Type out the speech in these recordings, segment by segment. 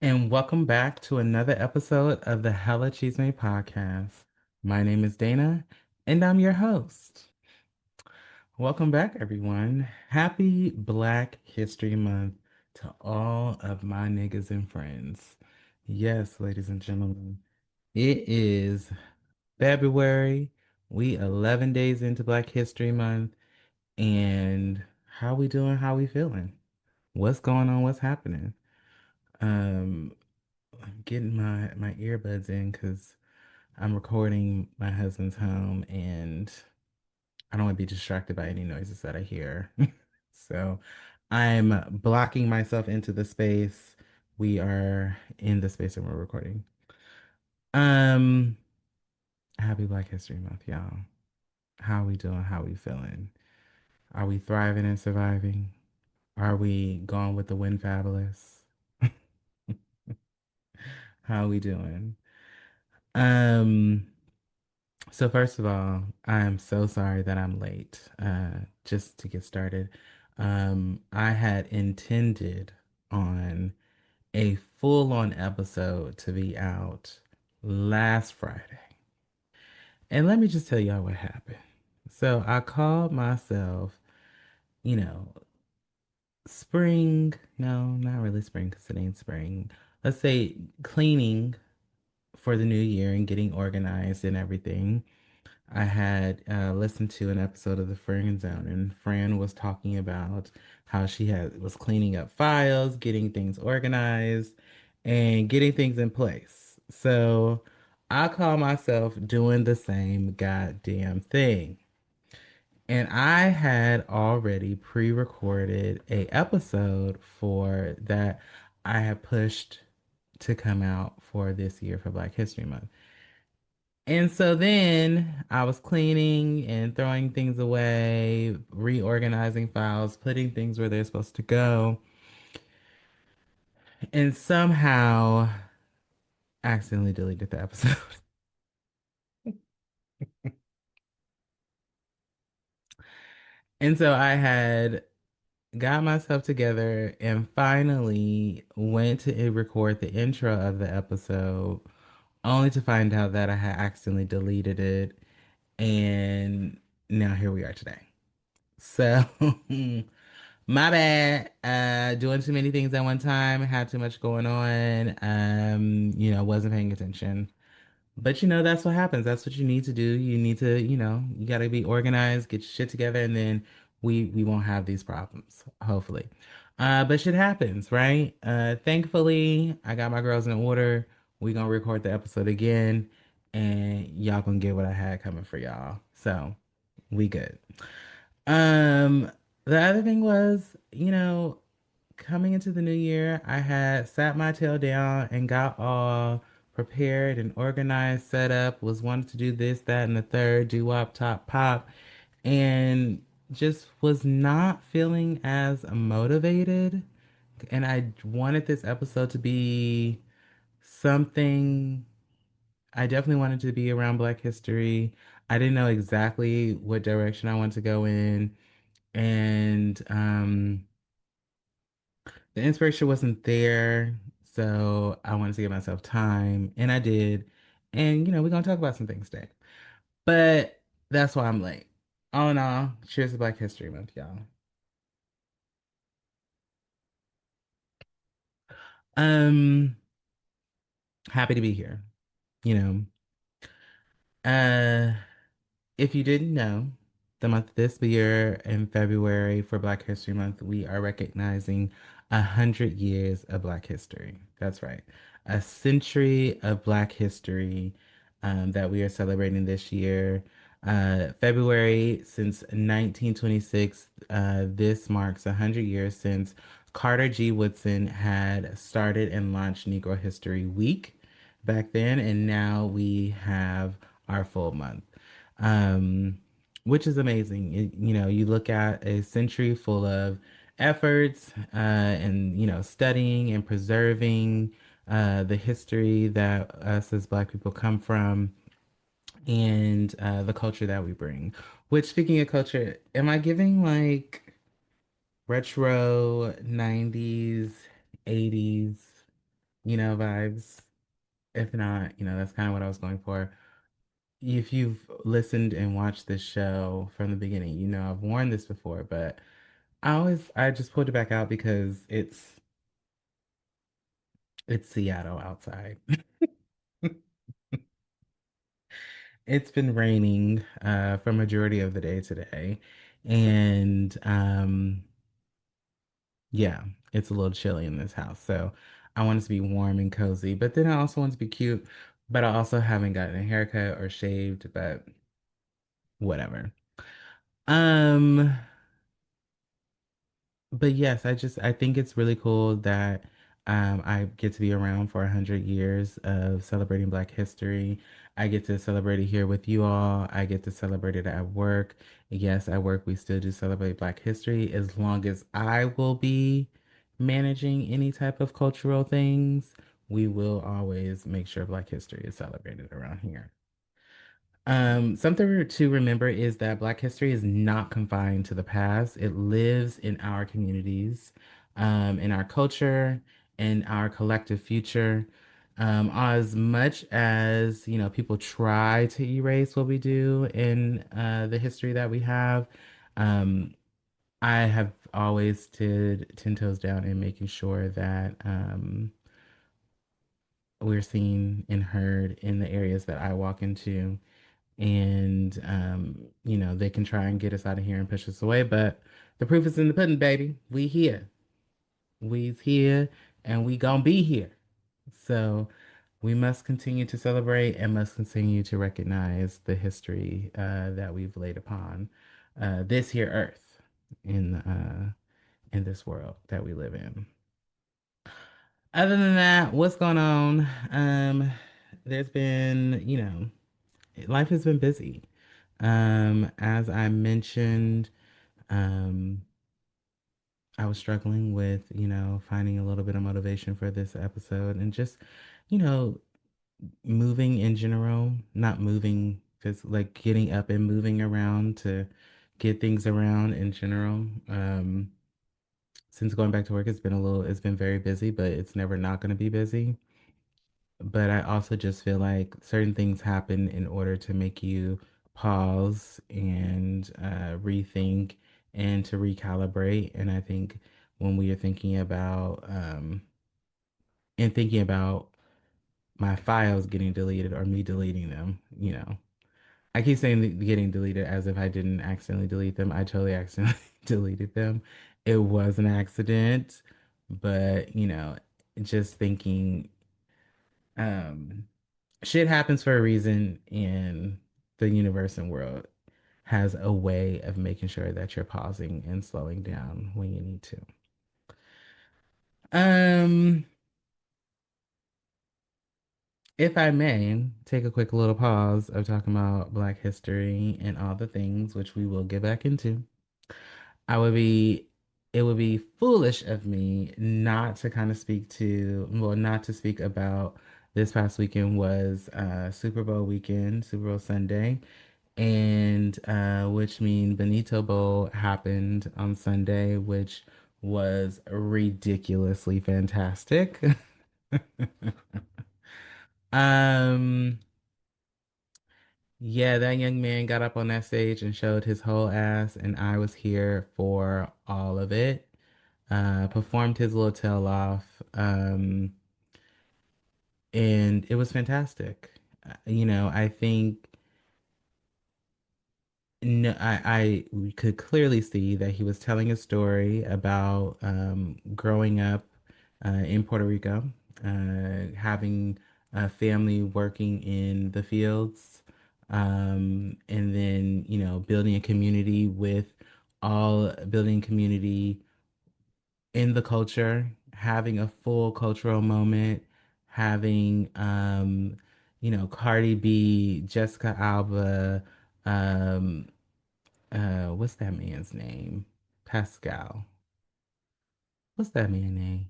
And welcome back to another episode of the Hella Chisme Podcast. My name is Dana, and I'm your host. Welcome back, everyone. Happy Black History Month to all of my niggas and friends. Yes, ladies and gentlemen, it is February. We 11 days into Black History Month, and how we doing? How we feeling? What's going on? What's happening? Um, I'm getting my earbuds in because I'm recording my husband's home and I don't want to be distracted by any noises that I hear. So I'm blocking myself into the space. We are in the space and we're recording. Um, Happy Black History Month, y'all. How we doing? How we feeling? Are we thriving and surviving? Are we going with the wind fabulous? How we doing? Um, So first of all, I'm so sorry that I'm late. Just to get started, I had intended on a full-on episode to be out last Friday. And let me just tell y'all what happened. So I called myself, you know, spring, no, not really spring because it ain't spring. Let's say cleaning for the new year and getting organized and everything. I had listened to an episode of The Friend Zone, and Fran was talking about how she was cleaning up files, getting things organized, and getting things in place. So I call myself doing the same goddamn thing. And I had already pre-recorded a episode for that I had pushed to come out for this year for Black History Month. And so then I was cleaning and throwing things away, reorganizing files, putting things where they're supposed to go, and somehow accidentally deleted the episode. And so I had got myself together and finally went to record the intro of the episode, only to find out that I had accidentally deleted it. And now here we are today. So my bad. Doing too many things at one time, had too much going on. Wasn't paying attention. But that's what happens. That's what you need to do. You need to, you gotta be organized, get your shit together, and then we won't have these problems, hopefully. But shit happens, right? Thankfully, I got my girls in order. We gonna record the episode again, and y'all gonna get what I had coming for y'all. So we good. Um, the other thing was, coming into the new year, I had sat my tail down and got all prepared and organized, set up, was wanting to do this, that, and the third, do wop, top, pop, and just was not feeling as motivated. And I wanted this episode to be something, I definitely wanted to be around Black history. I didn't know exactly what direction I wanted to go in. And the inspiration wasn't there, so I wanted to give myself time, and I did. And we're gonna talk about some things today. But that's why I'm late. All in all, cheers to Black History Month, y'all. Um, Happy to be here. You know, uh, if you didn't know, the month this year in February for Black History Month, we are recognizing 100 years of Black history. That's right, a century of Black history that we are celebrating this year. February since 1926, this marks 100 years since Carter G. Woodson had started and launched Negro History Week back then, and now we have our full month, um, which is amazing. You look at a century full of efforts and studying and preserving the history that us as Black people come from and the culture that we bring. Which, speaking of culture, am I giving like retro 90s, 80s? vibes. If not, that's kind of what I was going for. If you've listened and watched this show from the beginning, I've worn this before, but I just pulled it back out because it's Seattle outside. It's been raining for majority of the day today. And yeah, it's a little chilly in this house. So I want it to be warm and cozy, but then I also want it to be cute. But I also haven't gotten a haircut or shaved, but whatever. Um, but yes, I think it's really cool that I get to be around for 100 years of celebrating Black history. I get to celebrate it here with you all. I get to celebrate it at work. Yes, at work we still do celebrate Black history as long as I will be managing any type of cultural things. We will always make sure Black history is celebrated around here. Something to remember is that Black history is not confined to the past. It lives in our communities, in our culture, in our collective future. As much as, people try to erase what we do in the history that we have, um, I have always stood 10 toes down in making sure that we're seen and heard in the areas that I walk into and they can try and get us out of here and push us away, but the proof is in the pudding, baby. We's here and we gonna be here. So we must continue to celebrate and must continue to recognize the history that we've laid upon this here earth in this world that we live in. Other than that, what's going on? There's been, life has been busy. As I mentioned, um, I was struggling with, finding a little bit of motivation for this episode and just, you know, moving in general, not moving because like getting up and moving around to get things around in general. Since going back to work, it's been very busy, but it's never not going to be busy. But I also just feel like certain things happen in order to make you pause and rethink and to recalibrate. And I think when we are thinking about and thinking about my files getting deleted or me deleting them, I keep saying getting deleted as if I didn't accidentally delete them. I totally accidentally deleted them. It was an accident, but just thinking um shit happens for a reason, and the universe and world has a way of making sure that you're pausing and slowing down when you need to. Um, if I may take a quick little pause of talking about Black history and all the things which we will get back into, I would be it would be foolish of me not to kind of not to speak about this past weekend was Super Bowl weekend, Super Bowl Sunday. And which mean Benito Bowl happened on Sunday, which was ridiculously fantastic. um, yeah, that young man got up on that stage and showed his whole ass, and I was here for all of it. Performed his little tail off, and it was fantastic. I think. No, we could clearly see that he was telling a story about growing up in Puerto Rico, having a family working in the fields, and then, building a community building community in the culture, having a full cultural moment, having, Cardi B, Jessica Alba, um, what's that man's name? Pascal. What's that man's name?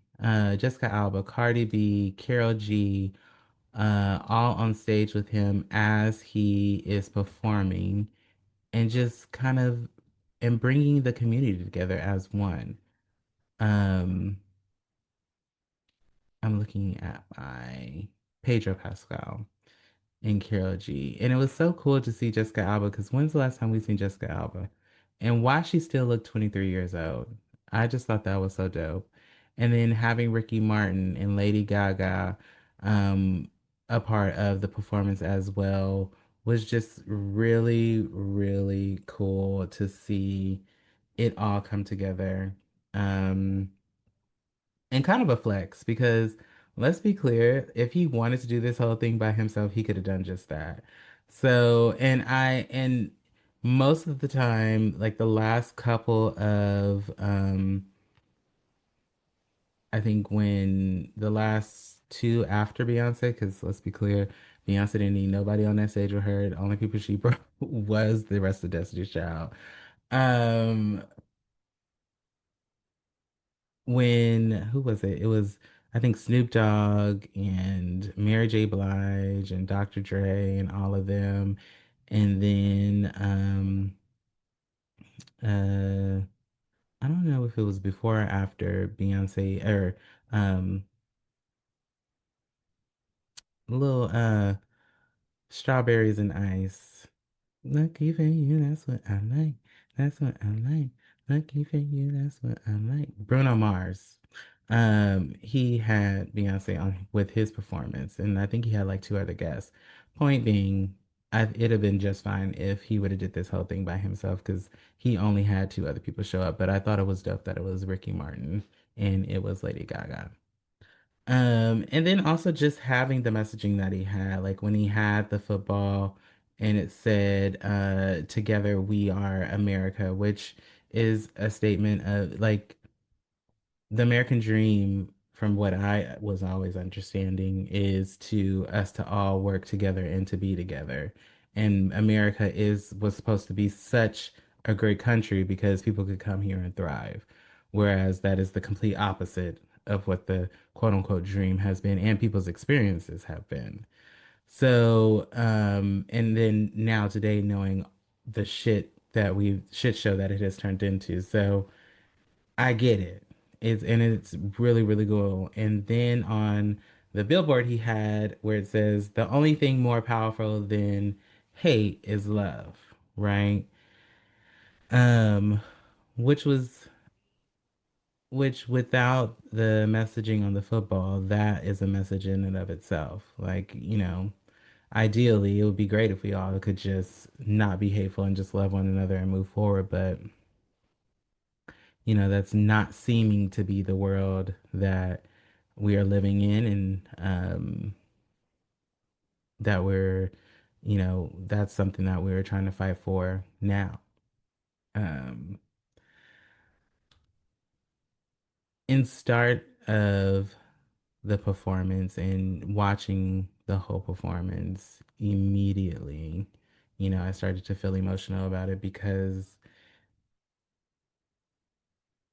Jessica Alba, Cardi B, Carol G, all on stage with him as he is performing and just kind of and bringing the community together as one. Um, I'm looking at my Pedro Pascal and Carol G. And it was so cool to see Jessica Alba because when's the last time we seen Jessica Alba? And why she still looked 23 years old. I just thought that was so dope. And then having Ricky Martin and Lady Gaga um, a part of the performance as well was just really, really cool to see it all come together. Um, and kind of a flex because let's be clear, if he wanted to do this whole thing by himself, he could have done just that. So, and most of the time, like the last couple of I think when the last two after Beyonce, because let's be clear, Beyonce didn't need nobody on that stage with her. The only people she brought was the rest of Destiny's Child. Um, when who was it? It was I think Snoop Dogg and Mary J. Blige and Dr. Dre and all of them. And then uh I don't know if it was before or after Beyonce or um little Strawberries and Ice. Lucky for you, that's what I like. That's what I like. Lucky for you, that's what I like. Bruno Mars. He had Beyonce on with his performance, and I think he had like two other guests. Point being, it'd have been just fine if he would have did this whole thing by himself because he only had two other people show up. But I thought it was dope that it was Ricky Martin and it was Lady Gaga. And then also just having the messaging that he had, like when he had the football and it said, together we are America, which is a statement of like the American dream, from what I was always understanding, is to us to all work together and to be together. And America is was supposed to be such a great country because people could come here and thrive. Whereas that is the complete opposite of what the quote unquote dream has been and people's experiences have been. So, and then now today knowing the shit show that it has turned into. So I get it. It's really, really cool. And then on the billboard he had where it says the only thing more powerful than hate is love, right? Um, which was which without the messaging on the football, that is a message in and of itself. Like, ideally it would be great if we all could just not be hateful and just love one another and move forward, but that's not seeming to be the world that we are living in and that that's something that we're trying to fight for now. Um, in start of the performance and watching the whole performance immediately, I started to feel emotional about it because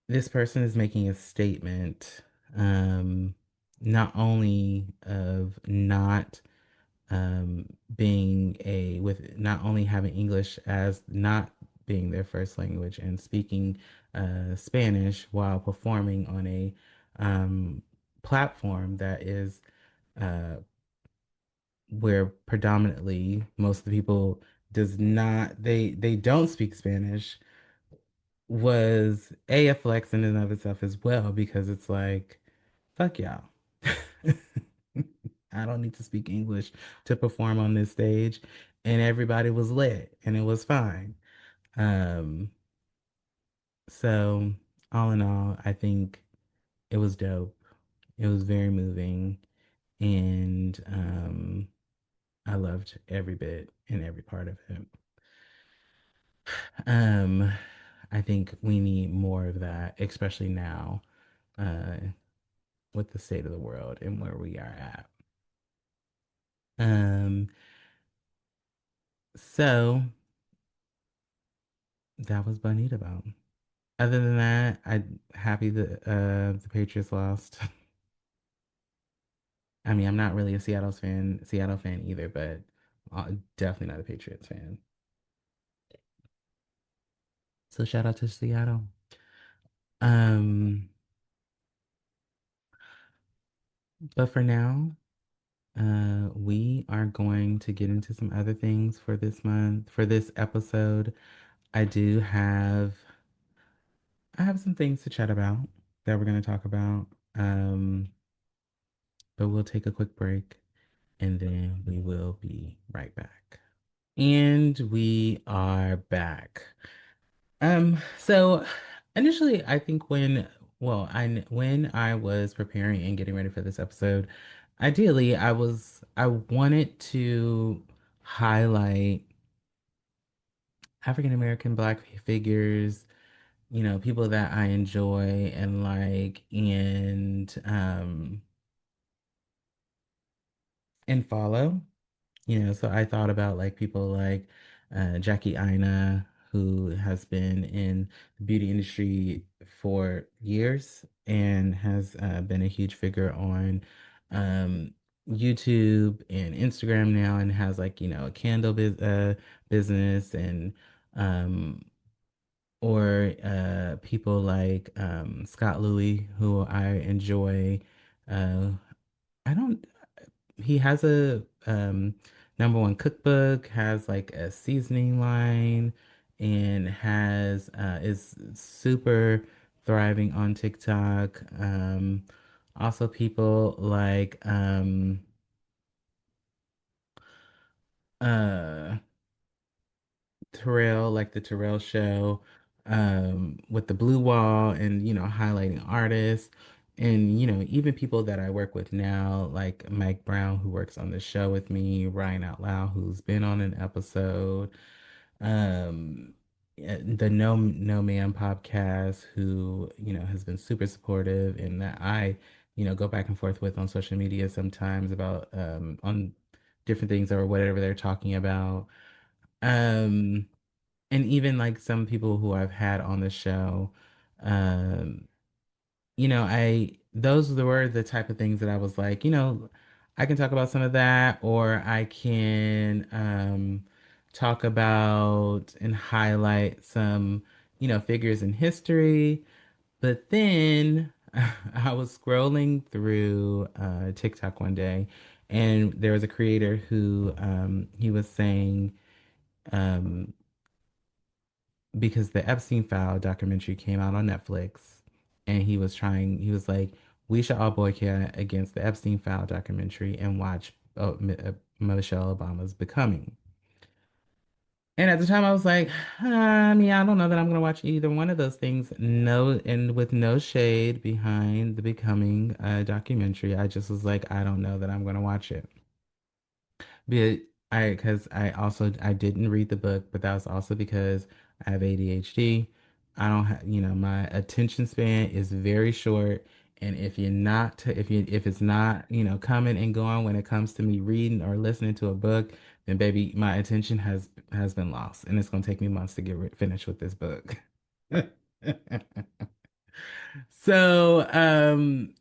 this person is making a statement, um, not only of not being with not only having English as not being their first language and speaking Spanish while performing on a platform that is uh, where predominantly most of the people does not they don't speak Spanish was a flex in and of itself as well because it's like fuck y'all. I don't need to speak English to perform on this stage. And everybody was lit and it was fine. Um, so all in all, I think it was dope. It was very moving and I loved every bit and every part of it. Um, I think we need more of that, especially now, uh, with the state of the world and where we are at. Um, so that was Bonita Bone. Other than that, I'm happy that the Patriots lost. I mean, I'm not really a Seattle fan either, but definitely not a Patriots fan. So shout out to Seattle. Um, But for now, we are going to get into some other things for this month. For this episode, I do have I have some things to chat about that we're going to talk about. Um, but we'll take a quick break and then we will be right back. And we are back. So initially I think when I was preparing and getting ready for this episode, ideally I wanted to highlight African American Black figures, people that I enjoy and like and follow. So I thought about like people like Jackie Aina, who has been in the beauty industry for years and has been a huge figure on um, YouTube and Instagram now, and has like a business, and um, or people like Scott Louis, who I enjoy. Uh, I don't. He has a number one cookbook, has like a seasoning line, and has is super thriving on TikTok. Also people like uh Terrell, like the Terrell show, with the blue wall and, highlighting artists. And, even people that I work with now, like Mike Brown, who works on the show with me, Ryan Out Loud, who's been on an episode, um, the No Man podcast, who, has been super supportive and that I, go back and forth with on social media sometimes about, on different things or whatever they're talking about. Um, and even like some people who I've had on the show, um, I those were the type of things that I was like, I can talk about some of that, or I can talk about and highlight some, figures in history. But then I was scrolling through TikTok one day, and there was a creator who he was saying, um, because the Epstein File documentary came out on Netflix, and he was like, we should all boycott against the Epstein File documentary and watch Michelle Obama's Becoming. And at the time, I was like, I don't know that I'm gonna watch either one of those things. No, and with no shade behind the Becoming documentary, I just was like, I don't know that I'm gonna watch it. But because I didn't read the book, but that was also because I have ADHD. I don't have, my attention span is very short. And if it's not, coming and going when it comes to me reading or listening to a book, then baby, my attention has been lost, and it's gonna take me months to finished with this book. So, and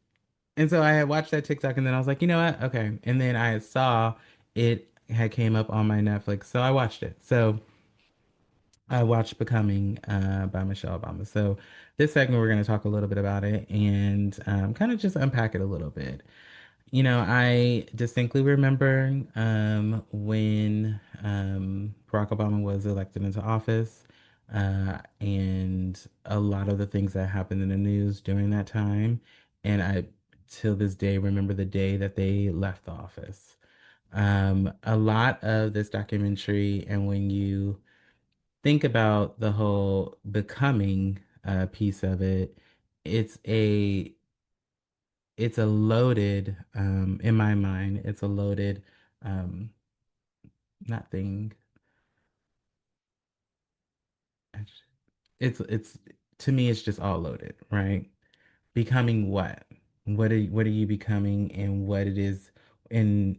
so I had watched that TikTok, and then I was like, you know what? Okay. And then I saw it had came up on my Netflix, so I watched it. So I watched Becoming by Michelle Obama. So this segment, we're going to talk a little bit about it and kind of just unpack it a little bit. I distinctly remember when Barack Obama was elected into office, and a lot of the things that happened in the news during that time. And I, till this day, remember the day that they left the office. A lot of this documentary, and when you think about the whole becoming piece of it, it's a it's a loaded in my mind, it's a loaded um not thing. It's to me it's just all loaded, right? Becoming what? What are you becoming, and what it is, and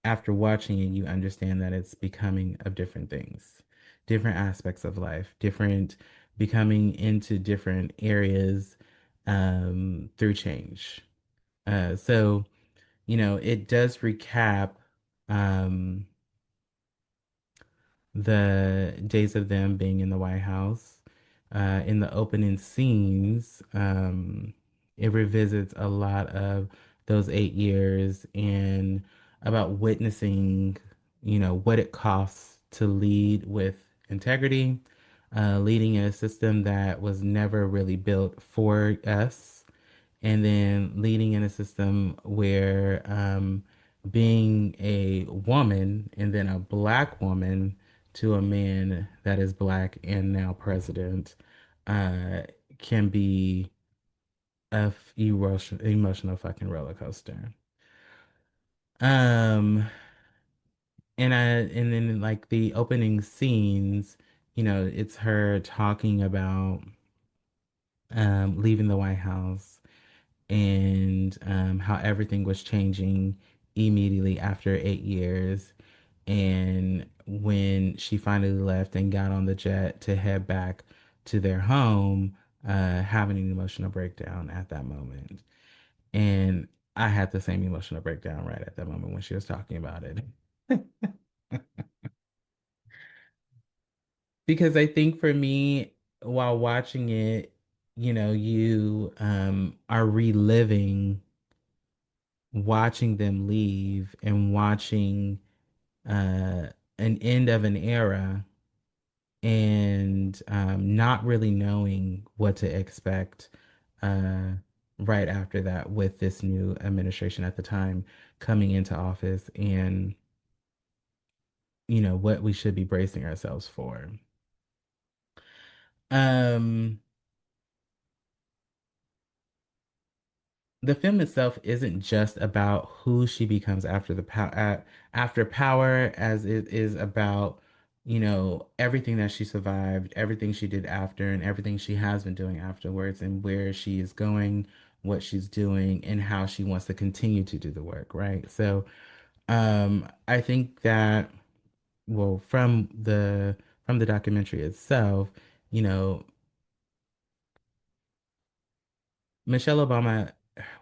after watching it you understand that it's becoming of different things, different aspects of life, different, becoming into different areas through change. So it does recap um, the days of them being in the White House. In the opening scenes, it revisits a lot of those 8 years and about witnessing, what it costs to lead with integrity, leading in a system that was never really built for us, and then leading in a system where being a woman and then a black woman to a man that is black and now president uh, can be emotional fucking roller coaster. Um, and then like the opening scenes, it's her talking about leaving the White House and how everything was changing immediately after 8 years. And when she finally left and got on the jet to head back to their home, having an emotional breakdown at that moment. And I had the same emotional breakdown right at that moment when she was talking about it. Because I think for me, while watching it, you are reliving watching them leave and watching uh, an end of an era and not really knowing what to expect uh, right after that with this new administration at the time coming into office and, what we should be bracing ourselves for. Um, the film itself isn't just about who she becomes after power, as it is about, everything that she survived, everything she did after, and everything she has been doing afterwards, and where she is going, what she's doing, and how she wants to continue to do the work, right? So, I think that, well, from the documentary itself, you know, Michelle Obama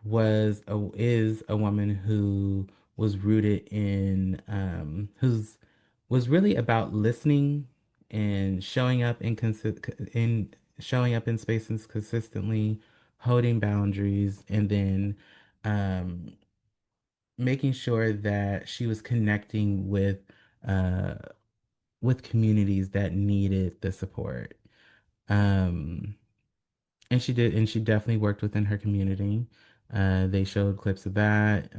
is a woman who was rooted in who's was really about listening and showing up in spaces consistently, holding boundaries, and then um, making sure that she was connecting uh, with communities that needed the support. Um, and she did, and she definitely worked within her community. They showed clips of that.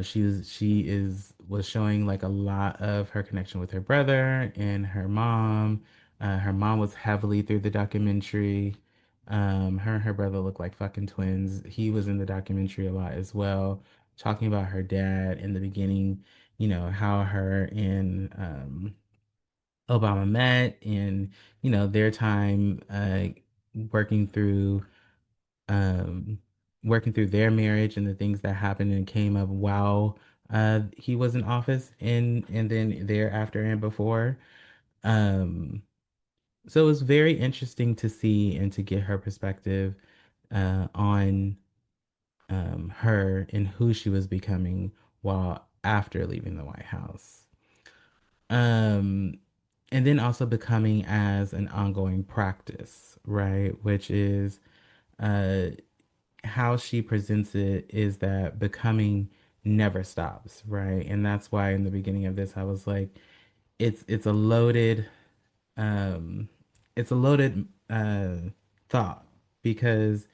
She was showing like a lot of her connection with her brother and her mom. Her mom was heavily through the documentary. Her and her brother look like fucking twins. He was in the documentary a lot as well, talking about her dad in the beginning, how her and Obama met and, their time working through um, working through their marriage and the things that happened and came up while he was in office and then thereafter and before. Um, so it was very interesting to see and to get her perspective on her and who she was becoming while after leaving the White House. Um, and then also becoming as an ongoing practice, right? Which is uh, how she presents it is that becoming never stops, right? And that's why in the beginning of this, I was like, it's a loaded, um, it's a loaded thought because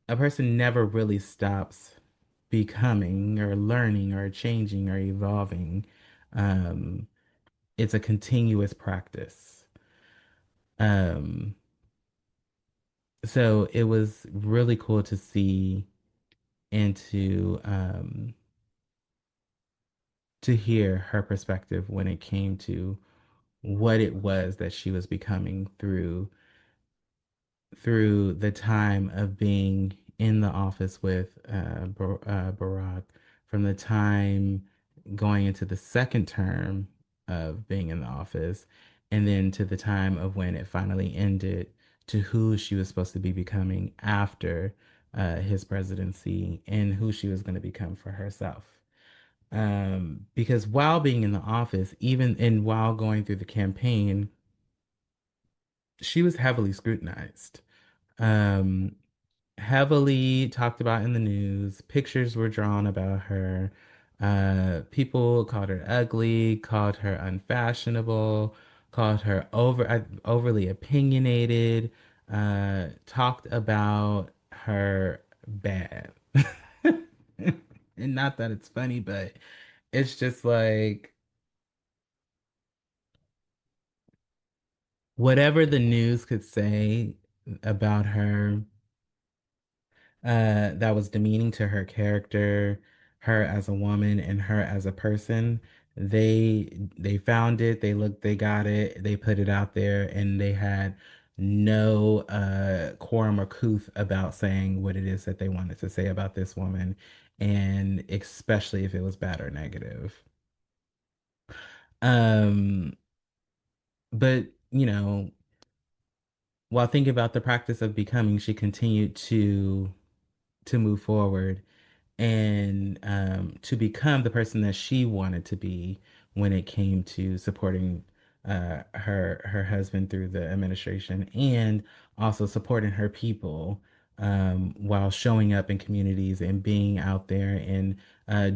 a person never really stops becoming or learning or changing or evolving. Um, it's a continuous practice. Um, so it was really cool to see and to hear her perspective when it came to what it was that she was becoming through the time of being in the office with Barack, from the time going into the second term of being in the office, and then to the time of when it finally ended, to who she was supposed to be becoming after his presidency and who she was going to become for herself. Because while being in the office, even and while going through the campaign, she was heavily scrutinized. Um, heavily talked about in the news. Pictures were drawn about her. People called her ugly, called her unfashionable, called her overly opinionated, talked about her bad. And not that it's funny, but it's just like whatever the news could say about her that was demeaning to her character, her as a woman and her as a person. They found it, they looked, they got it, they put it out there, and they had no quorum or couth about saying what it is that they wanted to say about this woman, and especially if it was bad or negative. Um, but while thinking about the practice of becoming, she continued to move forward and to become the person that she wanted to be when it came to supporting her husband through the administration and also supporting her people while showing up in communities and being out there and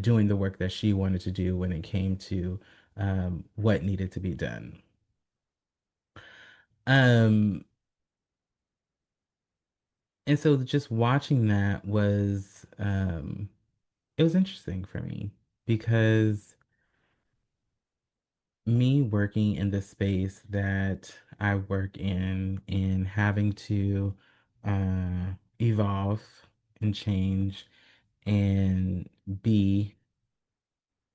doing the work that she wanted to do when it came to what needed to be done. Um, and so just watching that was it was interesting for me because me working in the space that I work in and having to evolve and change and be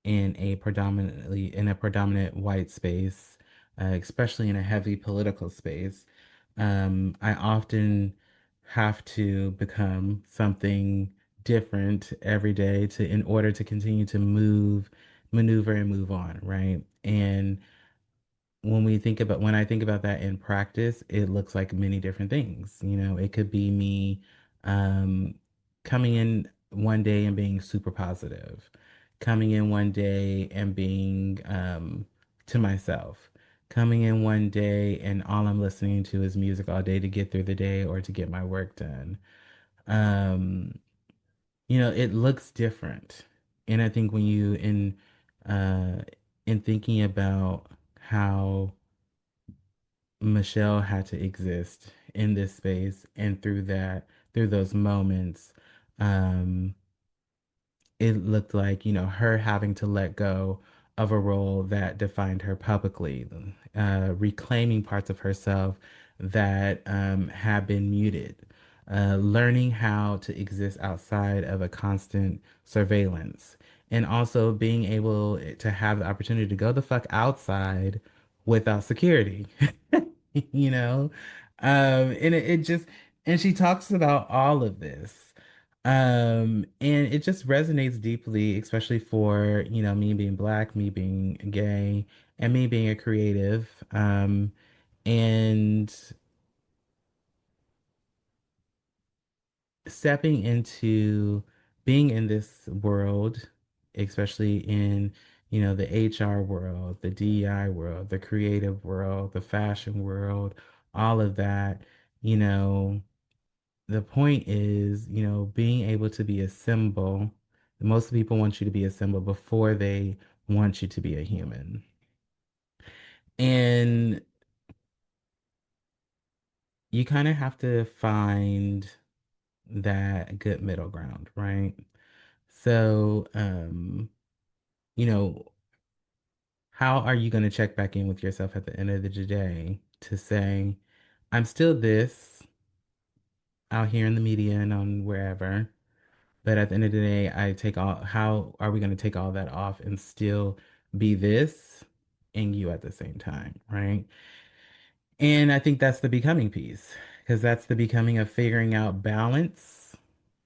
in a predominant white space, especially in a heavy political space, I often have to become something different every day to in order to continue to maneuver and move on, right? And when I think about that in practice, it looks like many different things. It could be me um, coming in one day and being super positive, coming in one day and being to myself, coming in one day and all I'm listening to is music all day to get through the day or to get my work done. Um, it looks different. And I think when you in thinking about how Michelle had to exist in this space and through those moments, um, it looked like, her having to let go of a role that defined her publicly, reclaiming parts of herself that had been muted, learning how to exist outside of a constant surveillance, and also being able to have the opportunity to go the fuck outside without security, you know? And it just, and she talks about all of this. And it just resonates deeply, especially for, me being black, me being gay, and me being a creative. And stepping into being in this world, especially in, the HR world, the DEI world, the creative world, the fashion world, all of that, you know, the point is, being able to be a symbol. Most people want you to be a symbol before they want you to be a human. And you kind of have to find that good middle ground, right? So, you know, how are you going to check back in with yourself at the end of the day to say, I'm still this out here in the media and on wherever, but at the end of the day, how are we going to take all that off and still be this and you at the same time, right? And I think that's the becoming piece, because that's the becoming of figuring out balance,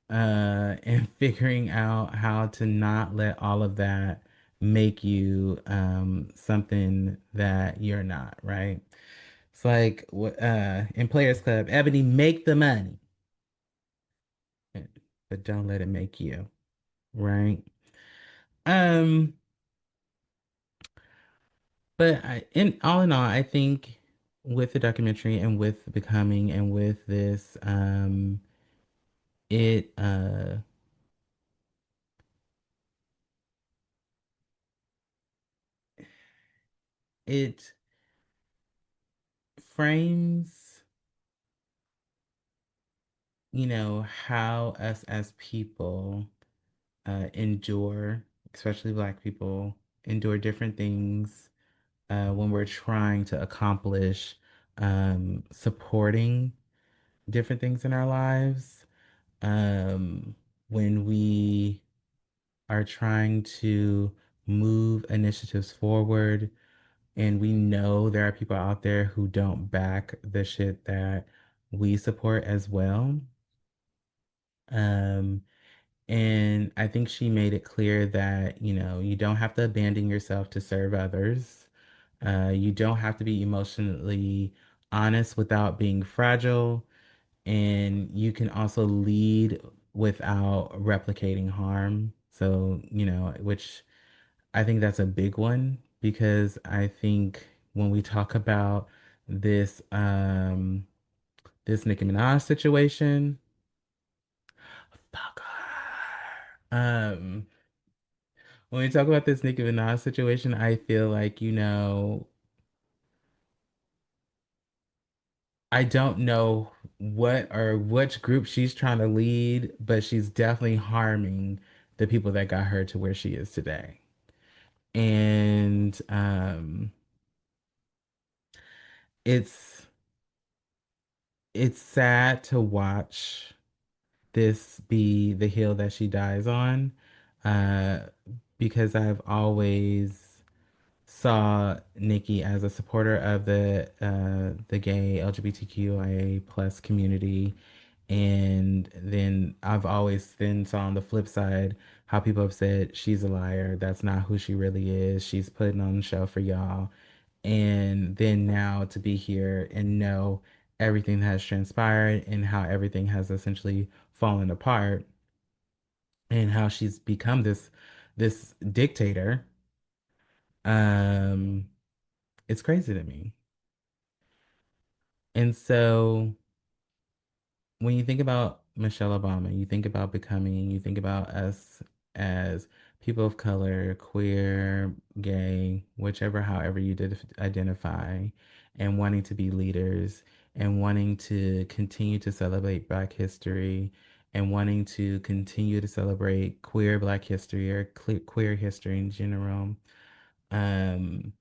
and figuring out how to not let all of that make you something that you're not, right? It's like in Players Club, Ebony, make the money, but don't let it make you, right? Um, but in all, I think with the documentary and with becoming and with this, it it frames, how us as people endure, especially Black people, endure different things when we're trying to accomplish supporting different things in our lives. Um, when we are trying to move initiatives forward, and we know there are people out there who don't back the shit that we support as well. Um, And I think she made it clear that, you don't have to abandon yourself to serve others. You don't have to be emotionally honest without being fragile. And you can also lead without replicating harm. So, which I think that's a big one because I think when we talk about this Nicki Minaj situation, fuck her. When we talk about this Nicki Minaj situation, I feel like, I don't know what or which group she's trying to lead, but she's definitely harming the people that got her to where she is today. And it's it's sad to watch this be the hill that she dies on, uh, because I've always saw Nikki as a supporter of the gay LGBTQIA plus community. And then I've always then saw on the flip side how people have said she's a liar. That's not who she really is. She's putting on the show for y'all. And then now to be here and know everything that has transpired and how everything has essentially fallen apart and how she's become this dictator. Um, it's crazy to me. And so when you think about Michelle Obama, you think about becoming, you think about us as people of color, queer, gay, whichever, however you did identify, and wanting to be leaders and wanting to continue to celebrate Black history and wanting to continue to celebrate queer Black history or queer history in general. Um,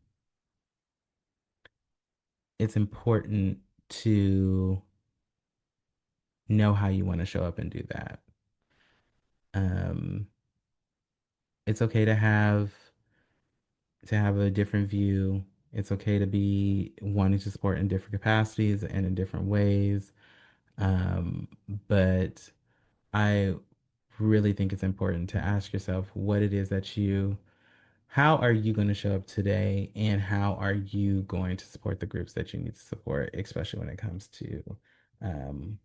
it's important to know how you want to show up and do that. Um, it's okay to have a different view. It's okay to be wanting to support in different capacities and in different ways. Um, but I really think it's important to ask yourself what it is how are you going to show up today, and how are you going to support the groups that you need to support, especially when it comes to um,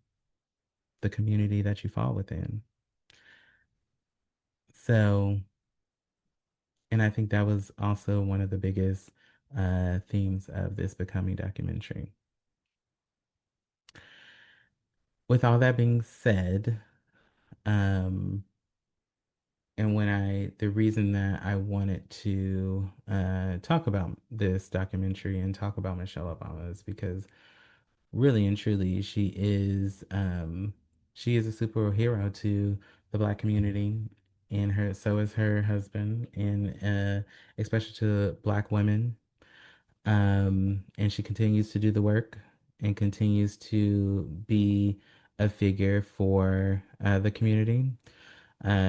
the community that you fall within. So, and I think that was also one of the biggest themes of this Becoming documentary. With all that being said, um, and the reason that I wanted to talk about this documentary and talk about Michelle Obama is because really and truly, she is a superhero to the Black community, and so is her husband, and especially to Black women. And she continues to do the work and continues to be a figure for the community.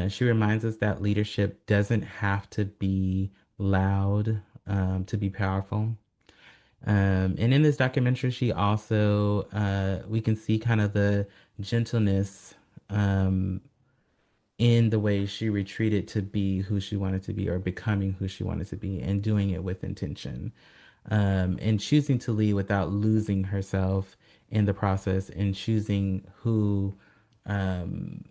She reminds us that leadership doesn't have to be loud to be powerful. And in this documentary, she also, we can see kind of the gentleness um, in the way she retreated to be who she wanted to be or becoming who she wanted to be and doing it with intention, and choosing to lead without losing herself in the process and choosing um,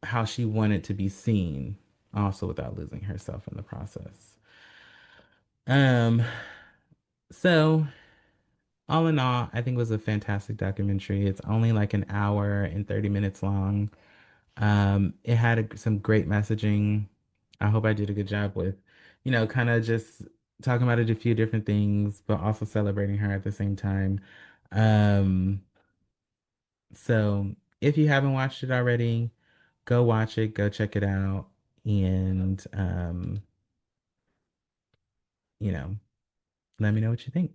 how she wanted to be seen also without losing herself in the process. Um, so all in all, I think it was a fantastic documentary. It's only like an hour and 30 minutes long. It had some great messaging. I hope I did a good job with, kind of just talking about a few different things, but also celebrating her at the same time. Um, so if you haven't watched it already, go watch it, go check it out, and you know, let me know what you think.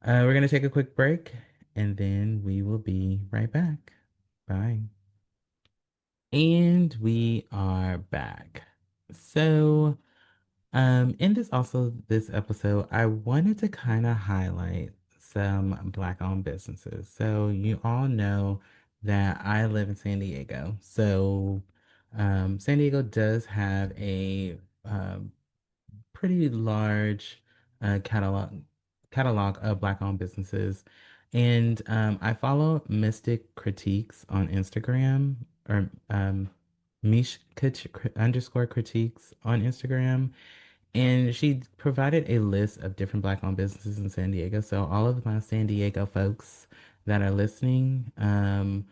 We're gonna take a quick break, and then we will be right back. Bye. And we are back. So, in this episode, I wanted to kind of highlight some Black-owned businesses. So you all know that I live in San Diego. So, San Diego does have a pretty large catalog of Black-owned businesses, and I follow Mystic Critiques on Instagram or underscore critiques on Instagram. And she provided a list of different Black-owned businesses in San Diego. So all of my San Diego folks that are listening, I'm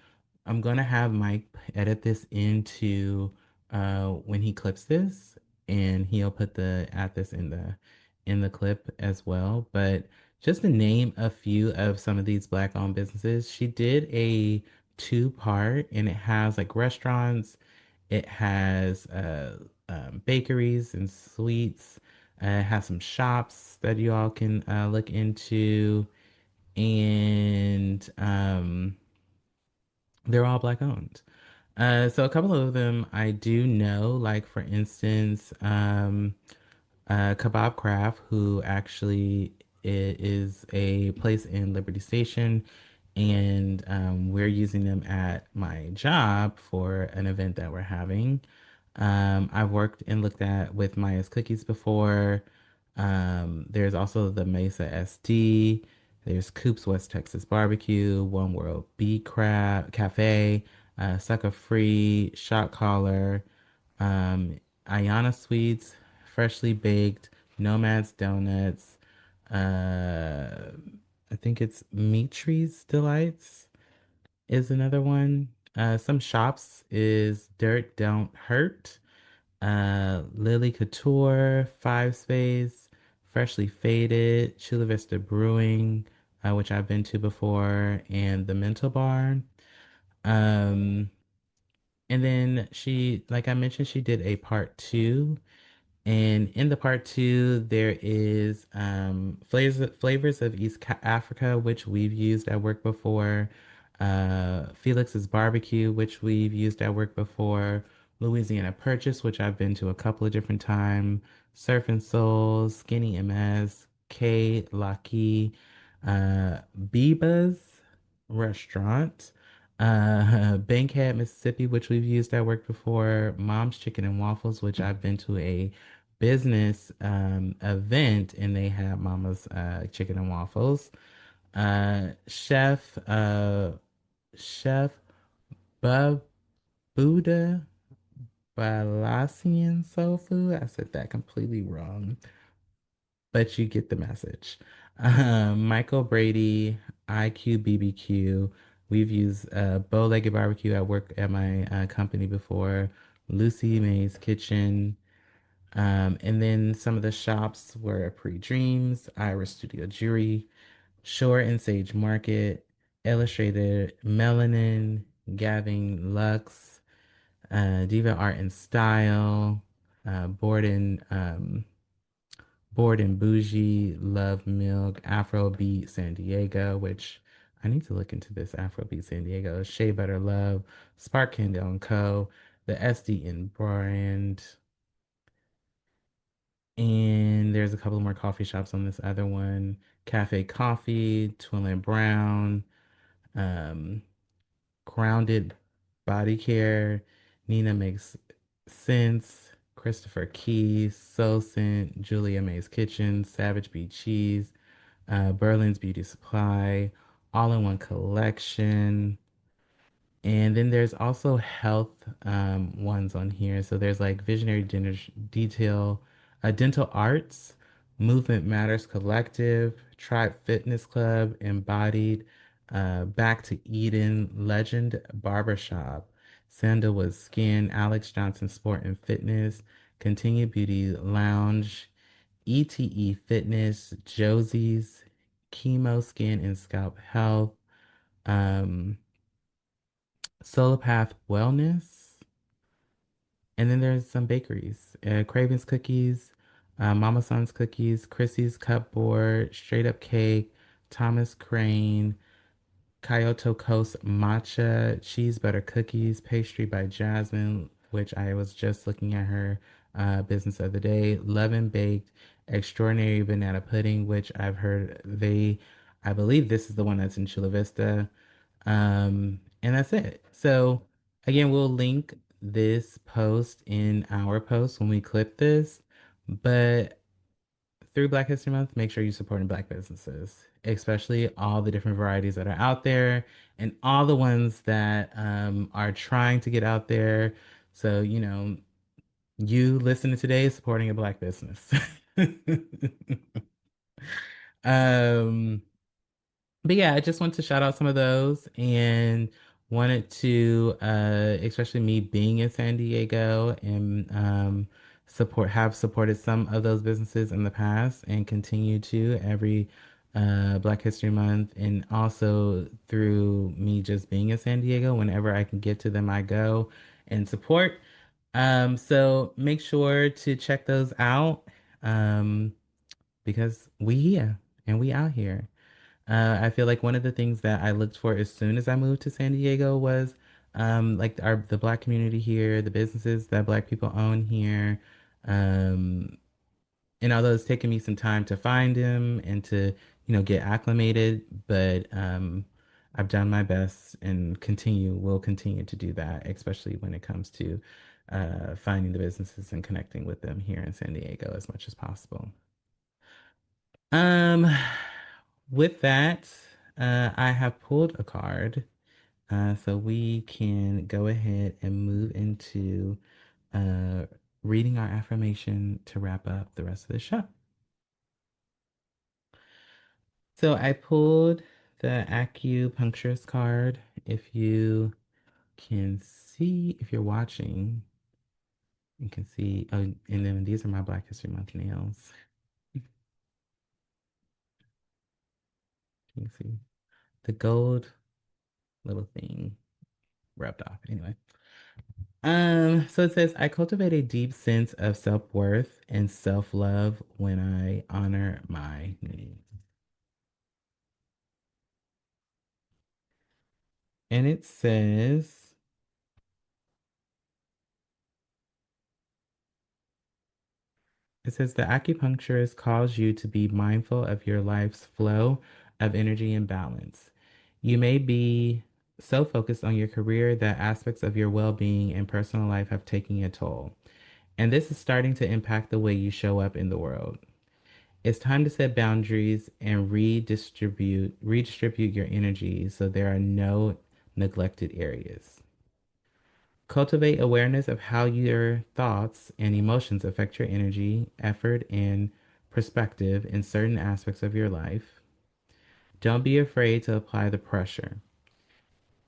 gonna have Mike edit this into when he clips this, and he'll put the add this in the clip as well. But just to name a few of some of these Black-owned businesses, she did a two-part, and it has like restaurants, it has bakeries and sweets. It has some shops that you all can look into, and they're all Black owned. So a couple of them I do know, like for instance, Kebab Craft, who actually is a place in Liberty Station, and we're using them at my job for an event that we're having. I've worked and looked at with Maya's Cookies before. There's also the Mesa SD. There's Coop's West Texas Barbecue, One World Bee Crab Cafe, Sucker Free, Shot Caller, um, Ayana Sweets, Freshly Baked, Nomad's Donuts. I think it's Mitри's Delights is another one. Some shops is Dirt Don't Hurt, Lily Couture, Five Space, Freshly Faded, Chula Vista Brewing, which I've been to before, and the Mental Bar. Um, and then like I mentioned, she did a part 2, and in the part 2, there is flavors of Africa, which we've used at work before. Felix's Barbecue, which we've used at work before. Louisiana Purchase, which I've been to a couple of different times. Surf and Soul, Skinny MS, K Lucky, Biba's Restaurant, Bankhead, Mississippi, which we've used at work before. Mom's Chicken and Waffles, which I've been to a business event, and they had Mama's chicken and waffles. Uh, Chef Chef Buddha Balassian Soul Food. I said that completely wrong, but you get the message. Michael Brady, IQ BBQ. We've used bow-legged barbecue at work at my company before. Lucy Mae's Kitchen. And then some of the shops were Pre-Dreams, Iris Studio Jewelry, Shore and Sage Market, Illustrated Melanin, Gavin Lux, Diva Art and Style, uh, Board and um, Board and Bougie, Love Milk, Afrobeat San Diego, which I need to look into this Afrobeat San Diego, Shea Butter Love, Spark Candle and Co., the SDN brand, and there's a couple more coffee shops on this other one. Cafe Coffee, Twin Brown, um, Grounded Body Care, Nina Makes Sense, Christopher Keys, Soul Scent, Julia May's Kitchen, Savage Bee Cheese, Berlin's Beauty Supply, All in One Collection. And then there's also health ones on here. So there's like Visionary Dental Arts, Movement Matters Collective, Tribe Fitness Club, Embodied, Back to Eden, Legend Barbershop, Sandalwood Skin, Alex Johnson Sport and Fitness, Continue Beauty Lounge, ETE Fitness, Josie's, Chemo Skin and Scalp Health, um, Solopath Wellness, and then there's some bakeries, Craven's Cookies, Mama Son's Cookies, Chrissy's Cupboard, Straight Up Cake, Thomas Crane, Kyoto Coast Matcha, Cheese Butter Cookies, Pastry by Jasmine, which I was just looking at her business the other day, Love and Baked, Extraordinary Banana Pudding, which I believe this is the one that's in Chula Vista. And that's it. So again, we'll link this post in our post when we clip this. But through Black History Month, make sure you're supporting Black businesses, especially all the different varieties that are out there and all the ones that are trying to get out there. So, you listening today is supporting a Black business. um, but yeah, I just want to shout out some of those and wanted to, especially me being in San Diego and have supported some of those businesses in the past and continue to every Black History Month, and also through me just being in San Diego, whenever I can get to them, I go and support. So make sure to check those out, um, because we here and we out here. I feel like one of the things that I looked for as soon as I moved to San Diego was like the Black community here, the businesses that Black people own here. Um, and although it's taken me some time to find them and to, get acclimated, but I've done my best and will continue to do that, especially when it comes to finding the businesses and connecting with them here in San Diego as much as possible. Um, with that, I have pulled a card, so we can go ahead and move into uh, reading our affirmation to wrap up the rest of the show. So I pulled the acupuncturist card. If you can see, if you're watching, you can see. Oh, and then these are my Black History Month nails. You can see the gold little thing rubbed off. Anyway. So it says, I cultivate a deep sense of self-worth and self-love when I honor my needs. And it says the acupuncturist calls you to be mindful of your life's flow of energy and balance. You may be so focused on your career that aspects of your well-being and personal life have taken a toll. And this is starting to impact the way you show up in the world. It's time to set boundaries and redistribute your energy so there are no neglected areas. Cultivate awareness of how your thoughts and emotions affect your energy, effort, and perspective in certain aspects of your life. Don't be afraid to apply the pressure.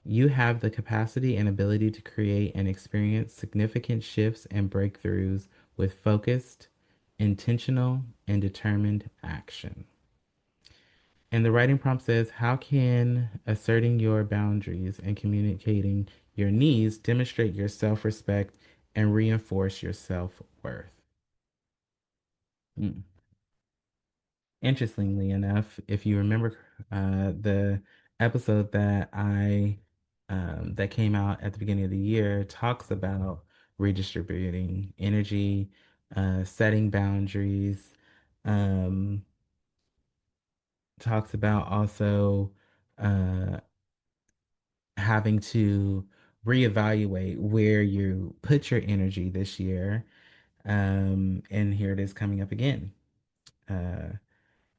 You have the capacity and ability to create and experience significant shifts and breakthroughs with focused, intentional, and determined action. And the writing prompt says, how can asserting your boundaries and communicating your needs demonstrate your self respect and reinforce your self worth? Mm. Interestingly enough, if you remember the episode that came out at the beginning of the year talks about redistributing energy, setting boundaries, um, talks about also uh, having to reevaluate where you put your energy this year. And here it is coming up again. Uh,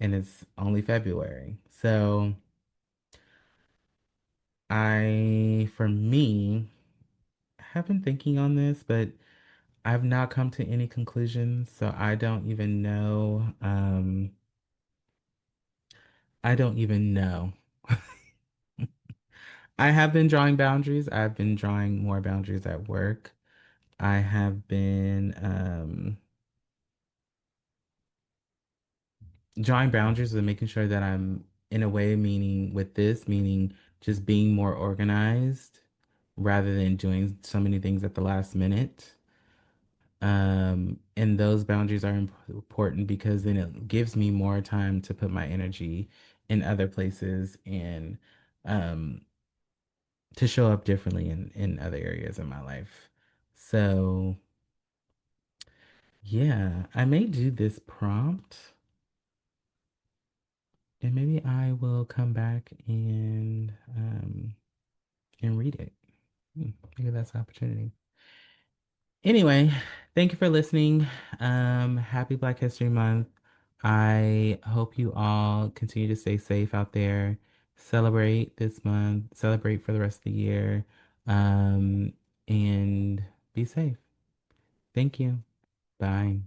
and it's only February. So for me, have been thinking on this, but I've not come to any conclusions, so I don't even know. I don't even know. I have been drawing boundaries. I've been drawing more boundaries at work. I have been drawing boundaries and making sure that I'm in a way, meaning with this, meaning just being more organized rather than doing so many things at the last minute. And those boundaries are important because then it gives me more time to put my energy in other places and um, to show up differently in other areas of my life. So, yeah, I may do this prompt and maybe I will come back and read it. Maybe that's an opportunity. Anyway, thank you for listening. Happy Black History Month. I hope you all continue to stay safe out there. Celebrate this month, celebrate for the rest of the year, um, and be safe. Thank you. Bye.